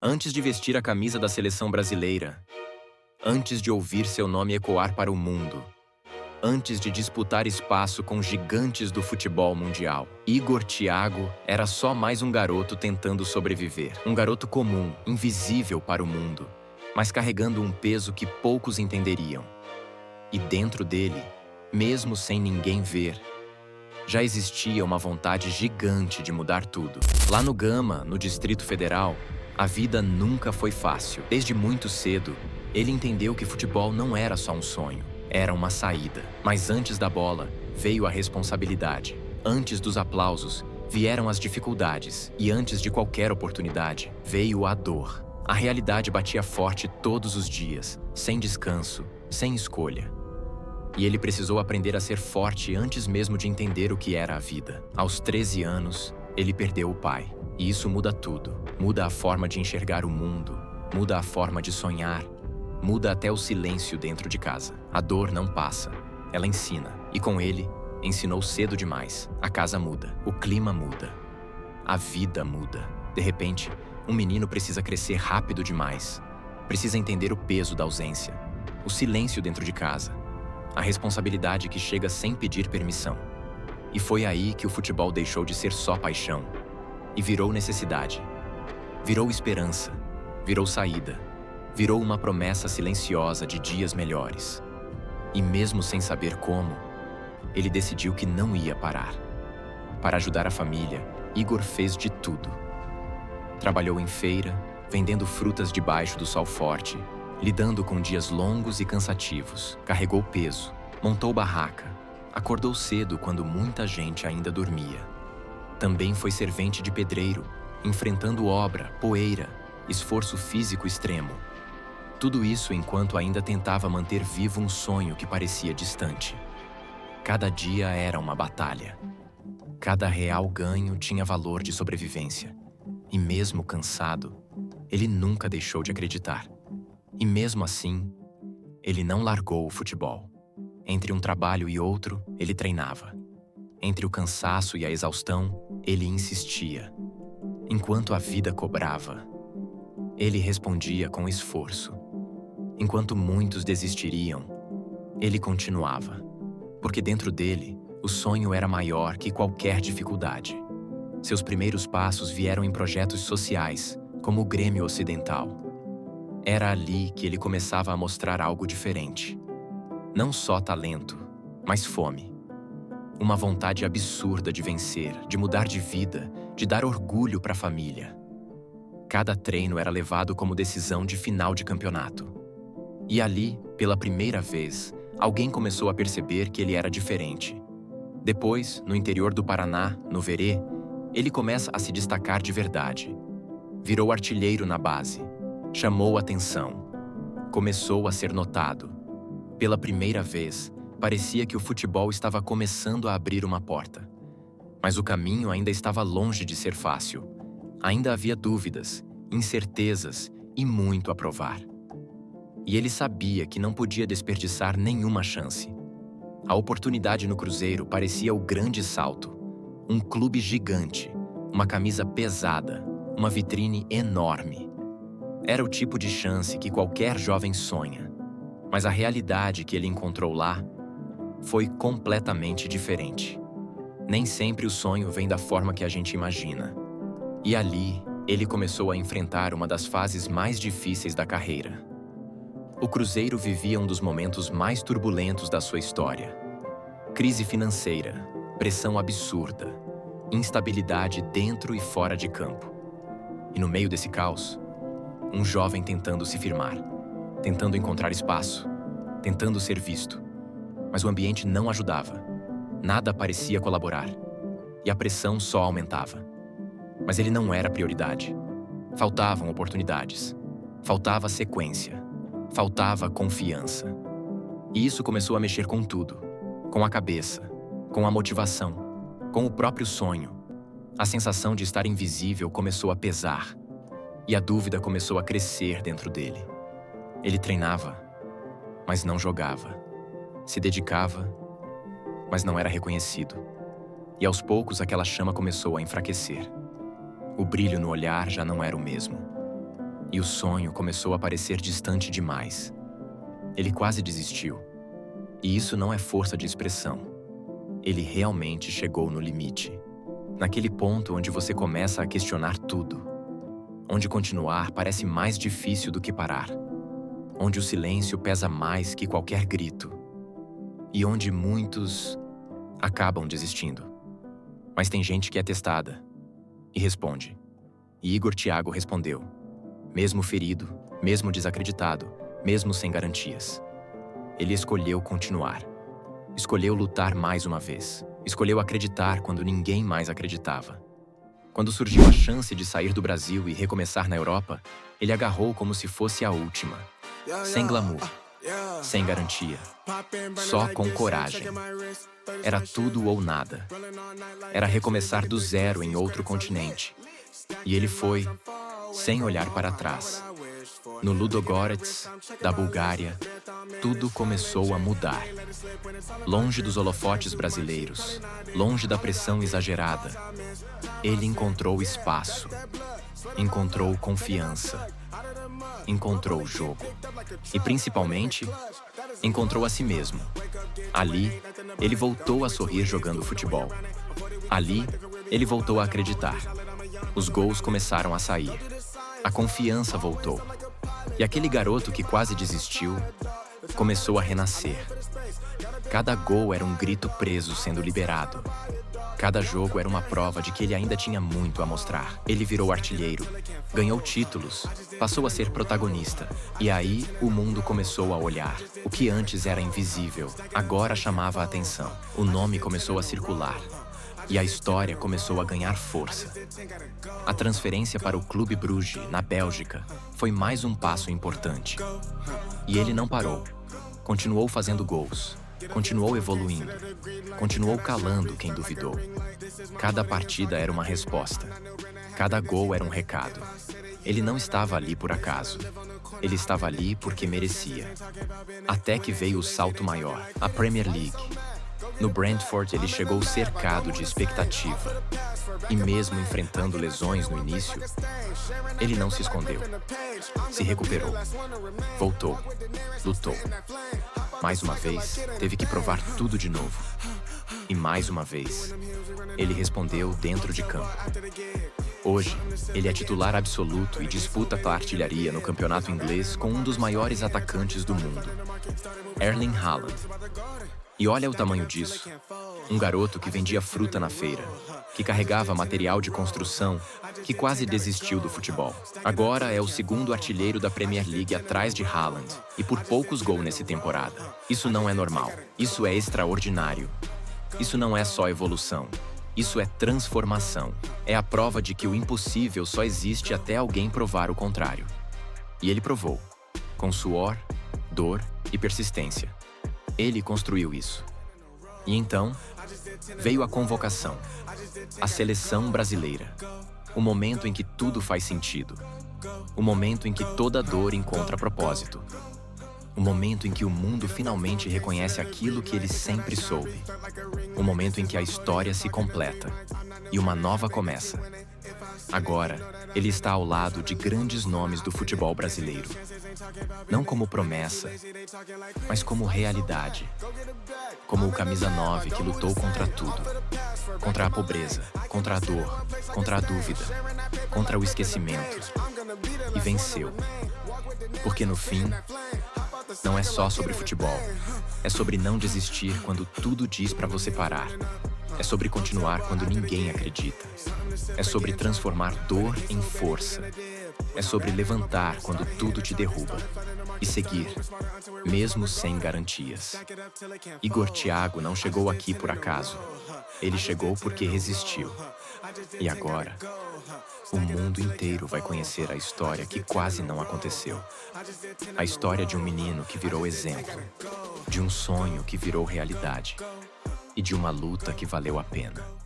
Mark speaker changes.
Speaker 1: Antes de vestir a camisa da seleção brasileira, antes de ouvir seu nome ecoar para o mundo, antes de disputar espaço com gigantes do futebol mundial, Igor Thiago era só mais um garoto tentando sobreviver. Um garoto comum, invisível para o mundo, mas carregando um peso que poucos entenderiam. E dentro dele, mesmo sem ninguém ver, já existia uma vontade gigante de mudar tudo. Lá no Gama, no Distrito Federal, a vida nunca foi fácil. Desde muito cedo, ele entendeu que futebol não era só um sonho, era uma saída. Mas antes da bola, veio a responsabilidade. Antes dos aplausos, vieram as dificuldades. E antes de qualquer oportunidade, veio a dor. A realidade batia forte todos os dias, sem descanso, sem escolha. E ele precisou aprender a ser forte antes mesmo de entender o que era a vida. Aos 13 anos, ele perdeu o pai. E isso muda tudo. Muda a forma de enxergar o mundo, muda a forma de sonhar, muda até o silêncio dentro de casa. A dor não passa, ela ensina. E com ele, ensinou cedo demais. A casa muda, o clima muda, a vida muda. De repente, um menino precisa crescer rápido demais. Precisa entender o peso da ausência, o silêncio dentro de casa, a responsabilidade que chega sem pedir permissão. E foi aí que o futebol deixou de ser só paixão e virou necessidade. Virou esperança, virou saída, virou uma promessa silenciosa de dias melhores. E mesmo sem saber como, ele decidiu que não ia parar. Para ajudar a família, Igor fez de tudo. Trabalhou em feira, vendendo frutas debaixo do sol forte, lidando com dias longos e cansativos. Carregou peso, montou barraca, acordou cedo quando muita gente ainda dormia. Também foi servente de pedreiro, enfrentando obra, poeira, esforço físico extremo. Tudo isso enquanto ainda tentava manter vivo um sonho que parecia distante. Cada dia era uma batalha. Cada real ganho tinha valor de sobrevivência. E mesmo cansado, ele nunca deixou de acreditar. E mesmo assim, ele não largou o futebol. Entre um trabalho e outro, ele treinava. Entre o cansaço e a exaustão, ele insistia. Enquanto a vida cobrava, ele respondia com esforço. Enquanto muitos desistiriam, ele continuava. Porque dentro dele, o sonho era maior que qualquer dificuldade. Seus primeiros passos vieram em projetos sociais, como o Grêmio Ocidental. Era ali que ele começava a mostrar algo diferente. Não só talento, mas fome. Uma vontade absurda de vencer, de mudar de vida, de dar orgulho para a família. Cada treino era levado como decisão de final de campeonato. E ali, pela primeira vez, alguém começou a perceber que ele era diferente. Depois, no interior do Paraná, no Verê, ele começa a se destacar de verdade. Virou artilheiro na base. Chamou atenção. Começou a ser notado. Pela primeira vez, parecia que o futebol estava começando a abrir uma porta. Mas o caminho ainda estava longe de ser fácil. Ainda havia dúvidas, incertezas e muito a provar. E ele sabia que não podia desperdiçar nenhuma chance. A oportunidade no Cruzeiro parecia o grande salto. Um clube gigante, uma camisa pesada, uma vitrine enorme. Era o tipo de chance que qualquer jovem sonha. Mas a realidade que ele encontrou lá foi completamente diferente. Nem sempre o sonho vem da forma que a gente imagina. E ali, ele começou a enfrentar uma das fases mais difíceis da carreira. O Cruzeiro vivia um dos momentos mais turbulentos da sua história. Crise financeira, pressão absurda, instabilidade dentro e fora de campo. E no meio desse caos, um jovem tentando se firmar, tentando encontrar espaço, tentando ser visto. Mas o ambiente não ajudava. Nada parecia colaborar. E a pressão só aumentava. Mas ele não era prioridade. Faltavam oportunidades. Faltava sequência. Faltava confiança. E isso começou a mexer com tudo. Com a cabeça, com a motivação, com o próprio sonho. A sensação de estar invisível começou a pesar. E a dúvida começou a crescer dentro dele. Ele treinava, mas não jogava. Se dedicava, mas não era reconhecido. E aos poucos aquela chama começou a enfraquecer. O brilho no olhar já não era o mesmo. E o sonho começou a parecer distante demais. Ele quase desistiu. E isso não é força de expressão. Ele realmente chegou no limite. Naquele ponto onde você começa a questionar tudo. Onde continuar parece mais difícil do que parar. Onde o silêncio pesa mais que qualquer grito. E onde muitos acabam desistindo. Mas tem gente que é testada e responde. E Igor Thiago respondeu. Mesmo ferido, mesmo desacreditado, mesmo sem garantias. Ele escolheu continuar. Escolheu lutar mais uma vez. Escolheu acreditar quando ninguém mais acreditava. Quando surgiu a chance de sair do Brasil e recomeçar na Europa, ele agarrou como se fosse a última. Sem glamour, sem garantia, só com coragem. Era tudo ou nada. Era recomeçar do zero em outro continente. E ele foi, sem olhar para trás. No Ludogorets, da Bulgária, tudo começou a mudar. Longe dos holofotes brasileiros, longe da pressão exagerada, ele encontrou espaço, encontrou confiança, encontrou jogo e, principalmente, encontrou a si mesmo. Ali, ele voltou a sorrir jogando futebol. Ali, ele voltou a acreditar. Os gols começaram a sair. A confiança voltou. E aquele garoto que quase desistiu começou a renascer. Cada gol era um grito preso sendo liberado. Cada jogo era uma prova de que ele ainda tinha muito a mostrar. Ele virou artilheiro, ganhou títulos, passou a ser protagonista. E aí, o mundo começou a olhar. O que antes era invisível, agora chamava a atenção. O nome começou a circular. E a história começou a ganhar força. A transferência para o Clube Bruges, na Bélgica, foi mais um passo importante. E ele não parou. Continuou fazendo gols. Continuou evoluindo. Continuou calando quem duvidou. Cada partida era uma resposta. Cada gol era um recado. Ele não estava ali por acaso. Ele estava ali porque merecia. Até que veio o salto maior, a Premier League. No Brentford, ele chegou cercado de expectativa. E mesmo enfrentando lesões no início, ele não se escondeu. Se recuperou. Voltou. Lutou. Mais uma vez, teve que provar tudo de novo. E mais uma vez, ele respondeu dentro de campo. Hoje, ele é titular absoluto e disputa a artilharia no campeonato inglês com um dos maiores atacantes do mundo, Erling Haaland. E olha o tamanho disso. Um garoto que vendia fruta na feira, que carregava material de construção, que quase desistiu do futebol. Agora é o segundo artilheiro da Premier League atrás de Haaland, e por poucos gols nessa temporada. Isso não é normal. Isso é extraordinário. Isso não é só evolução. Isso é transformação. É a prova de que o impossível só existe até alguém provar o contrário. E ele provou. Com suor, dor e persistência. Ele construiu isso. E então, veio a convocação. A seleção brasileira. O momento em que tudo faz sentido. O momento em que toda dor encontra propósito. O momento em que o mundo finalmente reconhece aquilo que ele sempre soube. O momento em que a história se completa. E uma nova começa. Agora, ele está ao lado de grandes nomes do futebol brasileiro. Não como promessa, mas como realidade. Como o camisa 9 que lutou contra tudo. Contra a pobreza, contra a dor, contra a dúvida, contra o esquecimento. E venceu. Porque no fim, não é só sobre futebol. É sobre não desistir quando tudo diz para você parar. É sobre continuar quando ninguém acredita. É sobre transformar dor em força. É sobre levantar quando tudo te derruba. E seguir, mesmo sem garantias. Igor Thiago não chegou aqui por acaso. Ele chegou porque resistiu. E agora, o mundo inteiro vai conhecer a história que quase não aconteceu. A história de um menino que virou exemplo. De um sonho que virou realidade. E de uma luta que valeu a pena.